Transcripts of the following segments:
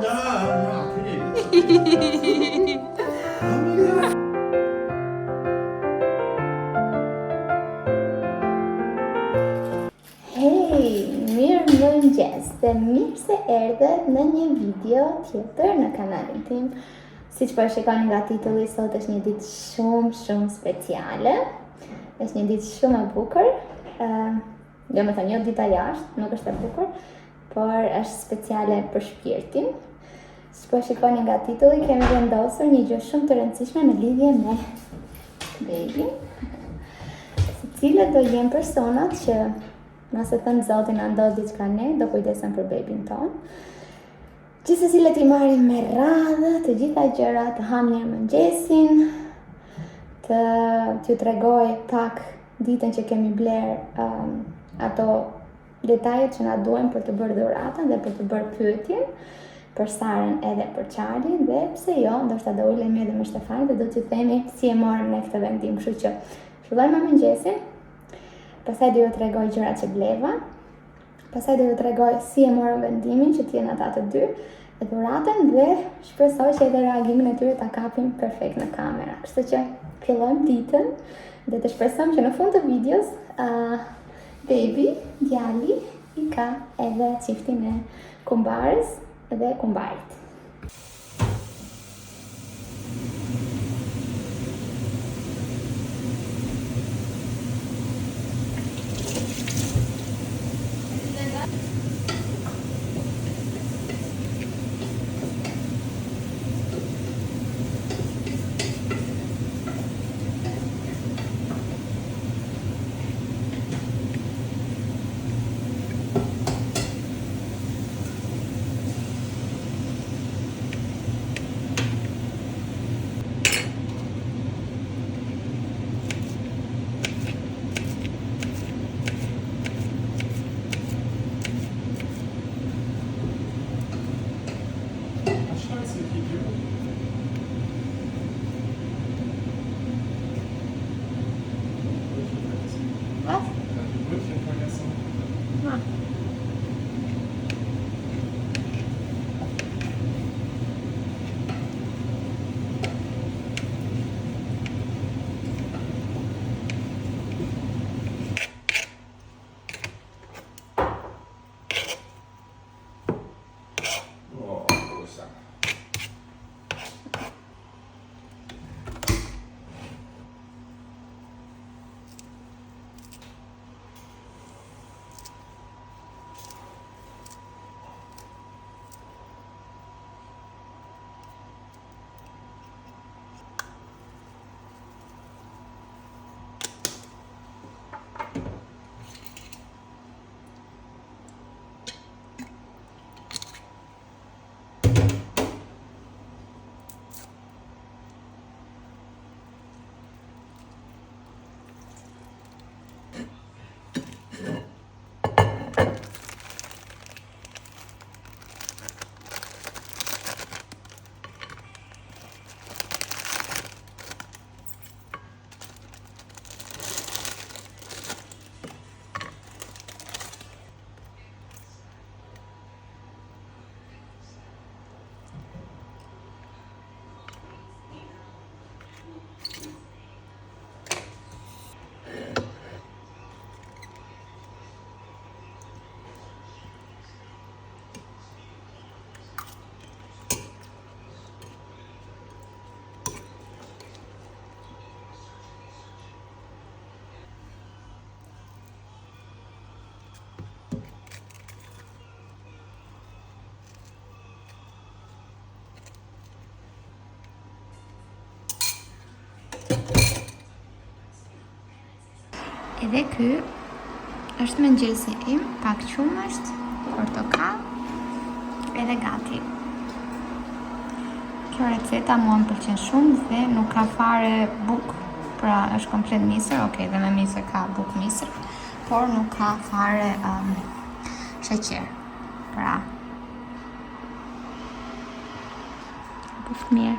Hej, mirë mëngjes dhe mirë se erdhët në një video tjetër në kanalin tim. Siç po e shikoni nga titulli, sot është një ditë shumë speciale. Është një ditë shumë e bukur. Jo me thënë, jo dita jashtë, nuk është e bukur, por është speciale për shpirtin. Siç po e shikoni nga titulli, kemi vendosur një gjë shumë të rëndësishme në lidhje me babyn. Cilët do jenë personat që nëse thënë Zoti na ndodh diçka ne, do kujdesen për babyn ton. Gjithsesi le t'i marrim me radhë të gjitha gjërat, të ham një mëngjesin, t'ju tregoj pak ditën që kemi bler ato detajet që na duhen për të bërë dhuratën dhe për të bërë pyetjen për Sarën edhe për Charlie dhe pse jo, ndoshta do ulemi edhe me Shtefanin dhe do t'ju themi si e morëm ne këtë vendim, kështu që fillojmë me mëngjesin. Pastaj do ju tregoj gjërat që bleva. Pastaj do ju tregoj si e morëm vendimin që t'jenë ata të dy e dhuratën dhe shpresoj që edhe reagimin e tyre ta kapim perfekt në kamera. Kështu që fillojmë ditën dhe të shpresojmë që në fund të videos baby, djali i ka edhe çiftin e kumbarës dhe kumbarit. Edhe ky është mëngjesi im, pak qumësht, portokall, edhe gati. Kjo receta mua më pëlqen shumë dhe nuk ka fare bukë, pra është komplet misër, okej, dhe me misër ka bukë misër, por nuk ka fare sheqer, pra bëftë mirë.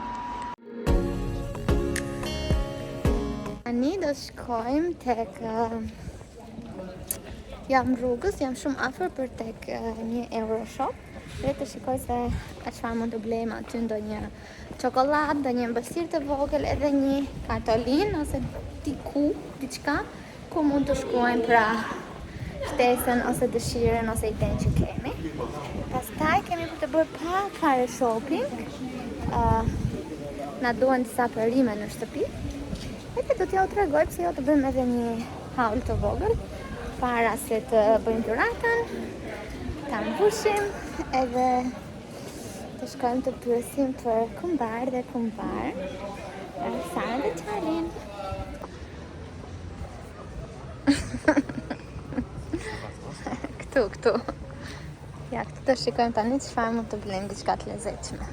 Tani do shkojmë tek Jam rrugës, jam shumë afër për tek një Euroshop. Dhe të shikoj se çfarë mund të blejmë aty, ndonjë çokoladë, ndonjë ëmbëlsirë të vogël, edhe një kartolinë ose diçka ku mund të shkruajmë pra ftesën ose dëshirën ose idenë që kemi. Pastaj kemi për të bërë pak fare shopping. Na duhen disa përime në shtëpi. Edhe do t'ja u tregoj pse jo të bëjmë edhe një haul të vogël para se të bëjmë dhuratën, ta mbushim edhe të shkojmë të pyesim për kumbar dhe kumbar. Sara dhe Charlin. Këtu. Ja, këtu të shikojmë tani çfarë mund të blejmë diçka të lezetshme.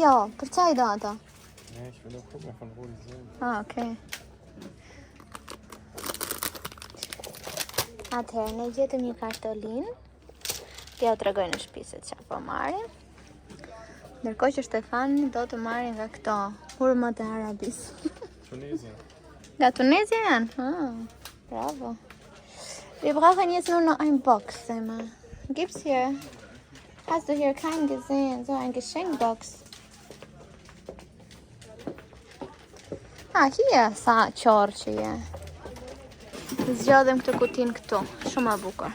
Jo, për çaj do ato? Nee, ich will nur gucken, von wo die sind. Okay. Atëherë, ne gjetëm një kartolinë. T'ja u tregoj në shtëpi se çfarë po marrim. Ndërkohë që Stefani do të marrë nga këto hurmat e Arabis. Tunesien. Nga Tunezia janë? Bravo. Wir brauchen jetzt nur noch ein Box, Emma. Gibt's hier? Hast du hier keinen gesehen? So ein Geschenkbox. Hier sa qorë që je. Zgjodhem këtë kutin këtu. Shumë e bukur.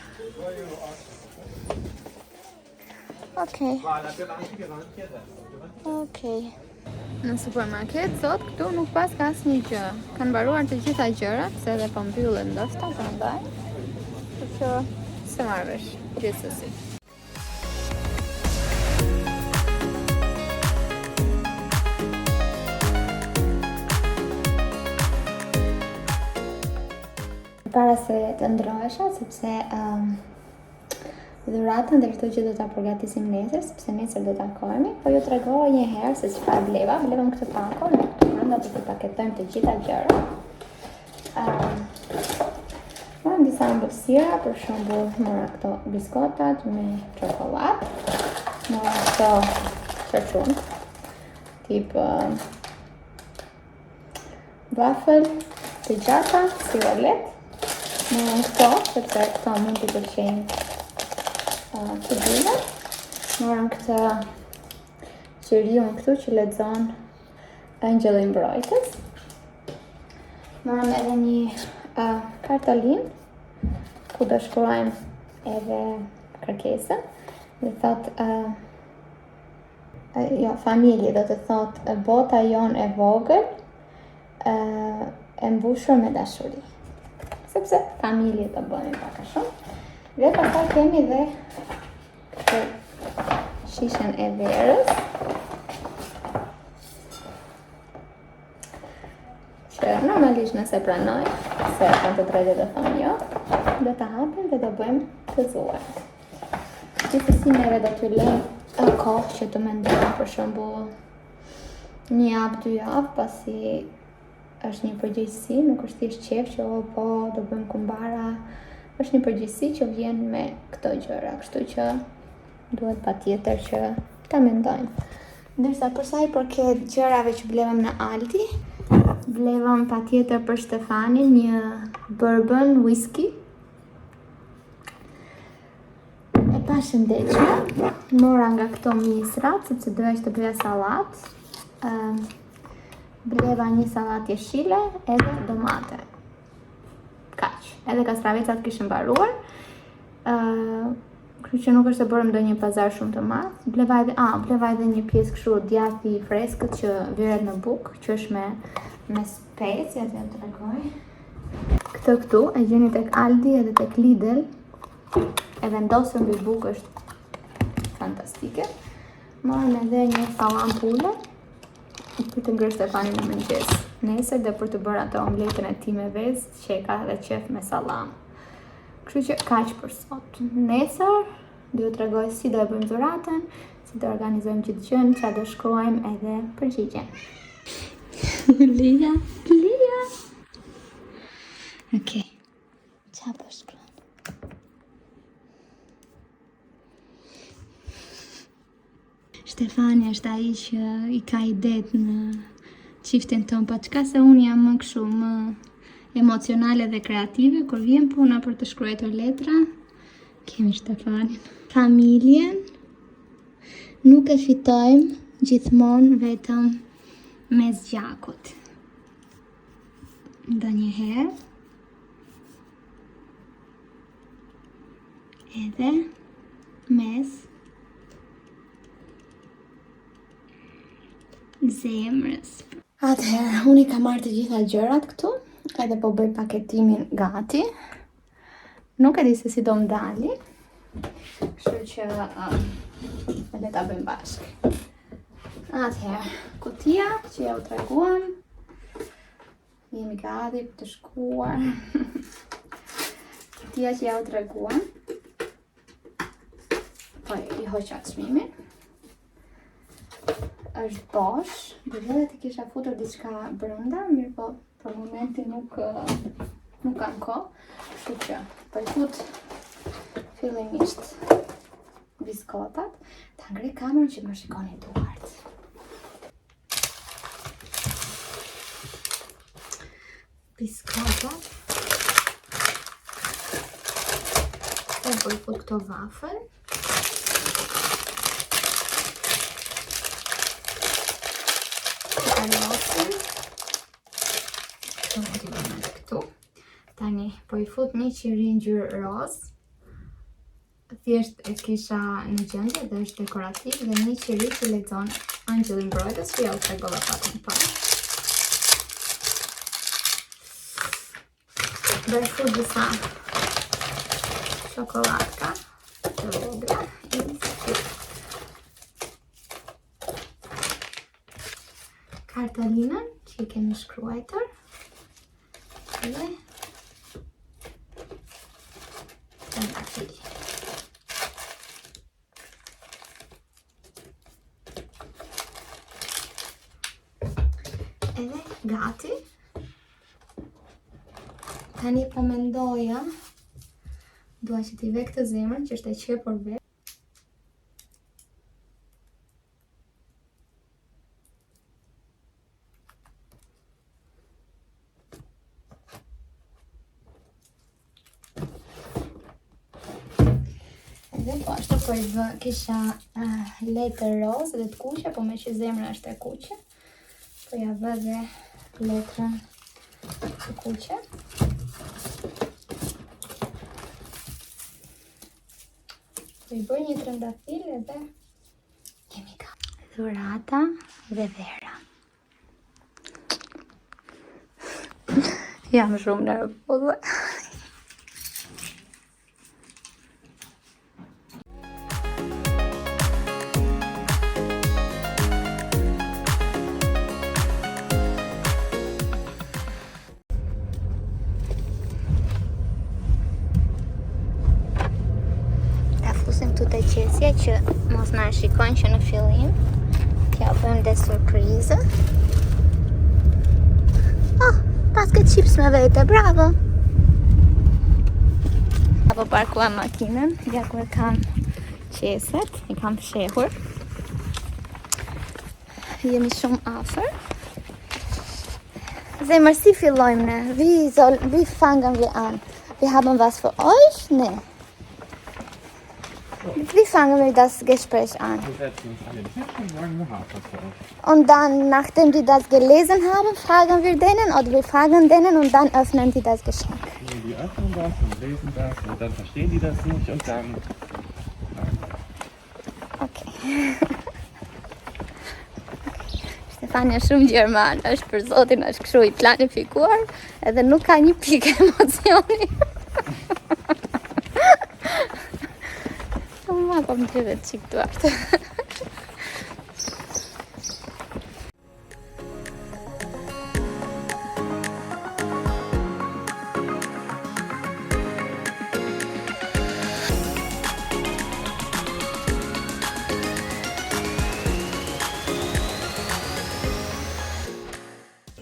Okej. Në supermarket sot këtu nuk pas ka asnjë gjë. Kanë mbaruar të gjitha gjërat, se edhe po mbyllen ndoshta prandaj. Kështu se marr vesh gjithsesi. Para se të ndrohesha, sepse dhuratën dhe këto që do ta përgatisim nesër, sepse nesër do takohemi, po ju tregoj një herë se çfarë bleva. Blevëm këtë pako, në këtu brenda do të paketojmë të gjitha gjërat. Marrëm disa ëmbëlsira, për shembull, mora këto biskotat me çokoladë, mora këto çerçun, tip waffle të gjata, si rolet. Marrëm këto, sepse këto mund të pëlqejnë të dyve. Marrëm këtë qiriun këtu që lexon Angjeli i Mbrojtës. Marrëm edhe një kartolinë ku do shkruajmë edhe kërkesën. Dhe thot familje, do të thot bota jon e vogël e mbushur me dashuri. Sepse familje të bëjmë pak a shumë. Dhe pastaj kemi dhe këtë shishën e verës, që normalisht nëse pranoj, se kanë të drejtë të thonë jo, do ta hapim dhe do bëjmë të zuar. Gjithsesi neve do t'ju lëmë kohë që të mendojmë, për shembull, një javë, 2 javë, pasi është një përgjegjësi, nuk është thjesht qef që po do bëjmë kumbara, është një përgjegjësi që vjen me këto gjëra, kështu që duhet patjetër që ta mendojmë. Ndërsa për sa i përket gjërave që blevëm në Aldi, blevëm patjetër për Stefani një bourbon whisky. E pashëndetshme, mora nga këto misrat, sepse doja që të bëja sallatë. Bleva një sallatë jeshile edhe domate. Kaq. Edhe kastravecat kishën mbaruar. Kështu që nuk është e bërëm ndonjë pazar shumë të madh. Bleva edhe një pjesë kështu djathi i freskët që vyret në bukë, që është me specia, që t'ju tregoj. Këtë këtu e gjeni tek Aldi edhe tek Lidl. E vendosur mbi bukë është fantastike. Morëm edhe një sallam pule për të ngrënë Stefani në mëngjes. Nesër dhe për të bërë ato omletën e tij me vezë që e ka dhe qef me sallam. Kështu që kaq për sot. Nesër do t'ju tregoj si do e bëjmë dhuratën, si do organizojmë gjithë gjën, çfarë do shkruajmë edhe përgjigjen. Lia. Okej. Çfarë po shkruan? Stefani është ai që i ka idet në çiftin ton, po çka se unë jam më kështu më emocionale dhe kreative kur vjen puna për të shkruar letra. Kemi Stefanin. Familjen nuk e fitojmë gjithmonë vetëm me zgjakut. Ndonjëherë edhe mes zemrës. Atëherë, unë i kam marrë të gjitha gjërat këtu, edhe po bëj paketimin gati. Nuk e di se si do m'dali, kështu që le ta bëjmë bashkë. Atëherë, kutia që ja u treguam, jemi gati për të shkuar. Kutia që ja u treguam, po i hoqa çmimin. Është bosh, dhe ti kisha futur diçka brenda, mirë po për momentin nuk kam kohë, kështu që po i fut fillimisht biskotat, ta ngri kamerën që më shikoni duart. Biskotat. E po i fut këto vafën. Tani, po i fut një qiri ngjyrë roz. Thjesht e kisha në gjendje dhe është dekorativ dhe një qiri që lexon Angjëlli Mbrojtës, që ja u tregova pak më parë. Do i fut disa çokoladka të vogla. Kartolinën që i kemi shkruajtur. Dhe edhe gati. Tani po mendoja, dua që t'i vek të zemrën që është e qepur vetë. Edhe po ashtu po i vë, kisha letër roz dhe të kuqe, po me që zemra është e kuqe, po ja vë dhe letrën të kuqe. Po i bëj një trëndafil edhe jemi ka. Dhurata dhe vera. Jam shumë nervoze. Të qesja që mos na shikojnë që në fillim t'ja bëjmë dhe surprizë. Pas këtë qips me vete, bravo! Apo parkuam makinën, ja ku e kam qeset, i kam fshehur. Jemi shumë afër. Zemër, si fillojmë ne? Vi fangen vi an. Vi haben was für euch? Nee. Wie fangen wir das Gespräch an? Wir setzen uns an den Tisch und sagen, wir haben was für euch. Und dann, nachdem die das gelesen haben, fragen wir denen oder wir fragen denen und dann öffnen die das Geschenk. Die öffnen das und lesen das und dann verstehen die das nicht und dann Okay. Stefania shumë gjerman, është për zotin, është kështu I planifikuar, edhe nuk ka një pikë emocioni. Ma po më drivet qik duartë.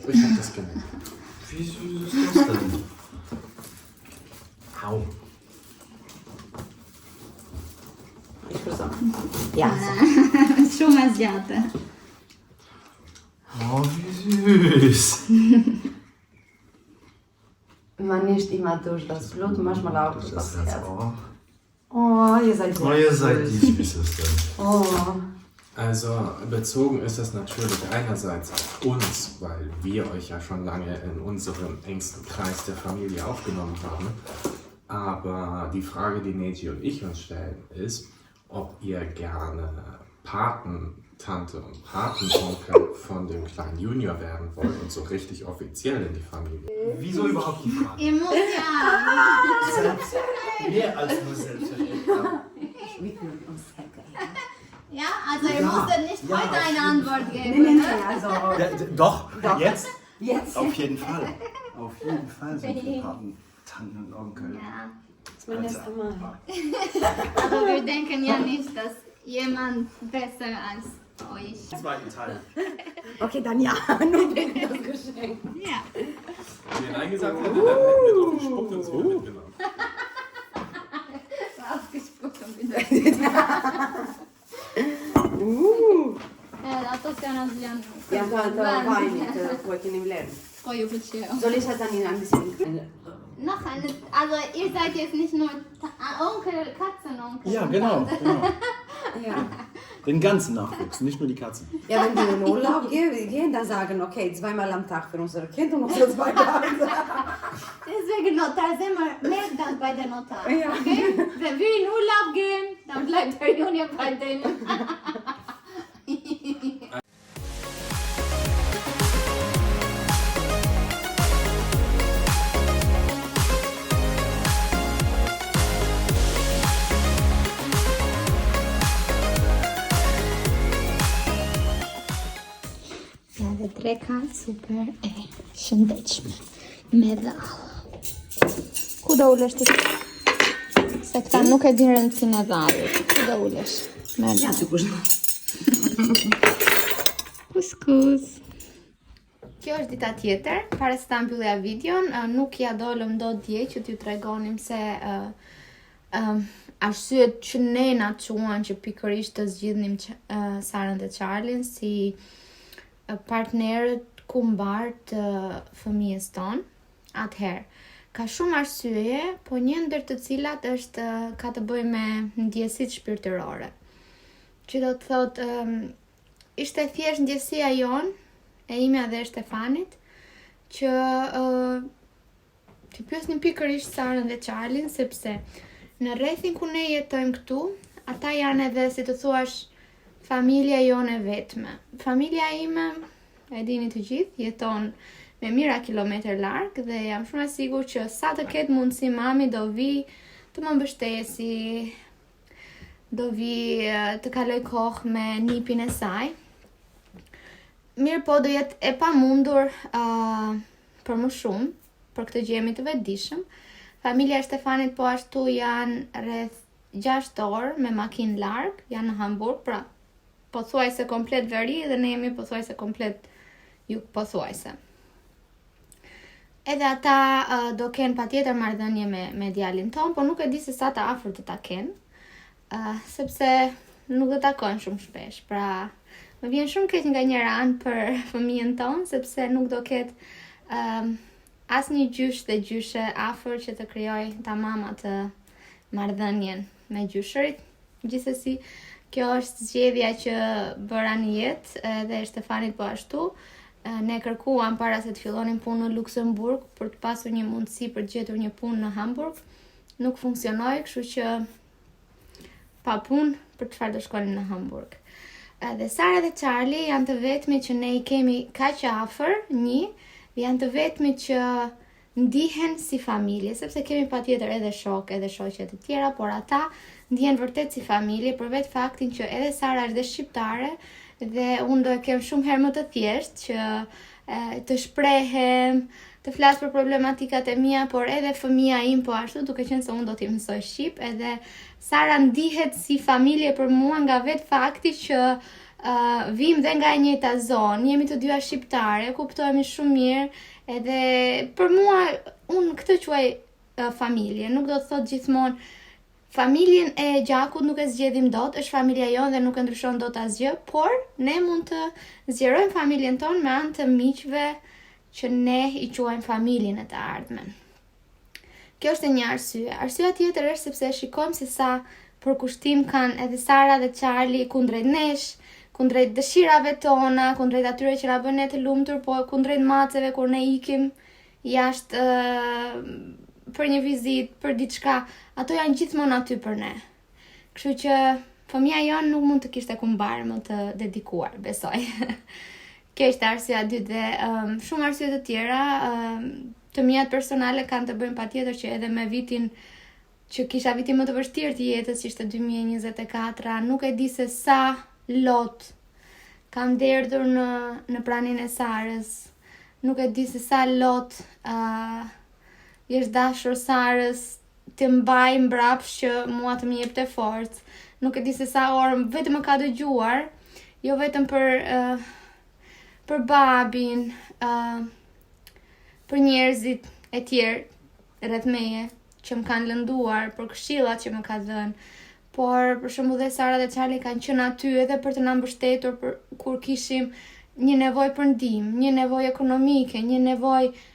Ich hab das gemerkt. Wieso ist das denn? Au. Ja. Shumë e zgjatë. Oh, wie süß. Immer nicht immer durch das Blut, manchmal auch durch das Herz. Oh. Oh, ihr seid Oh, ihr seid die Süßesten. Oh. Also bezogen ist das natürlich einerseits auf uns, weil wir euch ja schon lange in unserem engsten Kreis der Familie aufgenommen haben. Aber die Frage, die Neji und ich uns stellen, ist, ob ihr gerne Patentante und Patenonkel von dem kleinen Junior werden wollt und so richtig offiziell in die Familie. Wieso überhaupt die Frage? Ihr muss ja. Selbst, mehr als nur selbstverständlich. Ja, also ihr musstet nicht ja, heute eine Antwort geben. Nee, Ne? also. Ja, doch, jetzt? Jetzt. Auf jeden Fall. Auf jeden Fall sind wir Paten, Tanten und Onkel. Ja. Das ist mein erster Mal. Aber wir denken ja nicht, dass jemand besser als euch. Zweiten Teil. Okay, dann ja. Nun bin ich das Geschenk. Ja. Wenn ihr Nein gesagt hättet, dann hätten wir doch gespuckt und so mitgenommen. Ausgespuckt und wieder. Ato s'janë asgjë. Ja, da weinigt pojken im Leben. Po ju pëlqeu. Soll ich halt dann Ihnen ein bisschen... Noch eine, also ihr seid jetzt nicht nur Onkel, Katzenonkel. Ja, genau. Ja. Den ganzen Nachwuchs, nicht nur die Katzen. Ja, wenn die in den Urlaub gehen, dann sagen, okay, 2-mal am Tag für unser Kind und unsere 2 Katzen. Deswegen Notar sind wir mehr dann bei der Notar. Ja. Okay? Wenn wir in Urlaub gehen, dann bleibt der Junior bei denen. Ja, dhe dreka super e shëndetshme. Me dhall. Ku do ulesh ti? Se këta nuk e din rëndësinë e dhallit. Ku do ulesh? Me Ja, dhall. zu kush. Kuskus. Kjo është dita tjetër. Para se ta mbyllja videon, nuk ja dolëm dot dje që t'ju tregonim se arsyet që ne na quan që pikërisht të zgjidhnim Sarën dhe Charlin si partnerët kumbar të fëmijës tonë. Atëherë, ka shumë arsye, po një ndër të cilat është ka të bëjë me ndjesitë shpirtërore. Që do të thotë, ishte thjesht ndjesia jon, e imja dhe e Stefanit, që të pyesnin pikërisht Sarën dhe Charlin, sepse në rrethin ku ne jetojmë këtu, ata janë edhe, si të thuash, familja jone vetme. Familja ime, e dini të gjithë, jeton me mira kilometër larg dhe jam shumë e sigurt që sa të ketë mundësi mami do vi të më mbështesi, do vi të kaloj kohë me nipin e saj. Mirë po do jetë e pamundur për më shumë, për këtë gjë jemi të vetëdijshëm. Familja e Stefanit po ashtu janë rreth 6 orë me makinë larg, janë në Hamburg, pra pothuajse komplet veri dhe ne jemi pothuajse komplet jug pothuajse. Edhe ata do kenë patjetër marrëdhënie me djalin ton, po nuk e di se sa të afërt do ta kenë, sepse nuk do takojnë shumë shpesh. Pra, më vjen shumë keq nganjëra anë për fëmijën ton, sepse nuk do ketë asnjë gjysh dhe gjyshe afër që të krijojë tamam atë marrëdhënien me gjyshërit. Gjithsesi, kjo është zgjedhja që bëra në jetë dhe Stefanit po ashtu. Ne kërkuam para se të fillonim punë në Luksemburg për të pasur një mundësi për të gjetur një punë në Hamburg. Nuk funksionoi, kështu që pa punë për çfarë do shkonin në Hamburg. Dhe Sara dhe Charlie janë të vetmi që ne I kemi kaq afër, janë të vetmi që ndihen si familje, sepse kemi patjetër edhe shok, edhe shoqe të tjera, por ata ndihen vërtet si familje për vetë faktin që edhe Sara është dhe shqiptare dhe unë do e kem shumë herë më të thjesht që të shprehem, të flas për problematikat e mia, por edhe fëmia im po ashtu, duke qenë se unë do t'i mësoj shqip, edhe Sara ndihet si familje për mua nga vetë fakti që vim dhe nga e njëjta zonë, jemi të dyja shqiptare, kuptohemi shumë mirë, edhe për mua unë këtë quaj familje, nuk do të thot gjithmonë familjen e gjakut nuk e zgjedhim dot, është familja jonë dhe nuk e ndryshon dot asgjë, por ne mund të zgjerojmë familjen tonë me anë të miqve që ne I quajmë familjen e të ardhmen. Kjo është një arsye. Arsyeja tjetër është sepse shikojmë se sa përkushtim kanë edhe Sara dhe Charlie kundrejt nesh, kundrejt dëshirave tona, kundrejt atyre që na bën ne të lumtur, po kundrejt maceve kur ne ikim jashtë për një vizitë, për diçka, ato janë gjithmonë aty për ne. Kështu që fëmia jonë nuk mund të kishte kumbar më të dedikuar, besoj. Kjo është arsyeja e dytë dhe shumë arsye të tjera, të mia personale kanë të bëjnë patjetër që edhe me vitin që kisha vitin më të vështirë të jetës, që ishte 2024, nuk e di se sa lot kam derdhur në pranin e Sarës. Nuk e di se sa lot është dashur Sarës të mbaj mbrapsh që mua të më jepte forcë. Nuk e di se sa orë vetëm më ka dëgjuar, jo vetëm për babin, për njerëzit e tjerë rreth meje që më kanë lënduar, për këshillat që më ka dhënë. Por për shembull dhe Sara dhe Charlie kanë qenë aty edhe për të na mbështetur kur kishim një nevojë për ndihmë, një nevojë ekonomike, një nevojë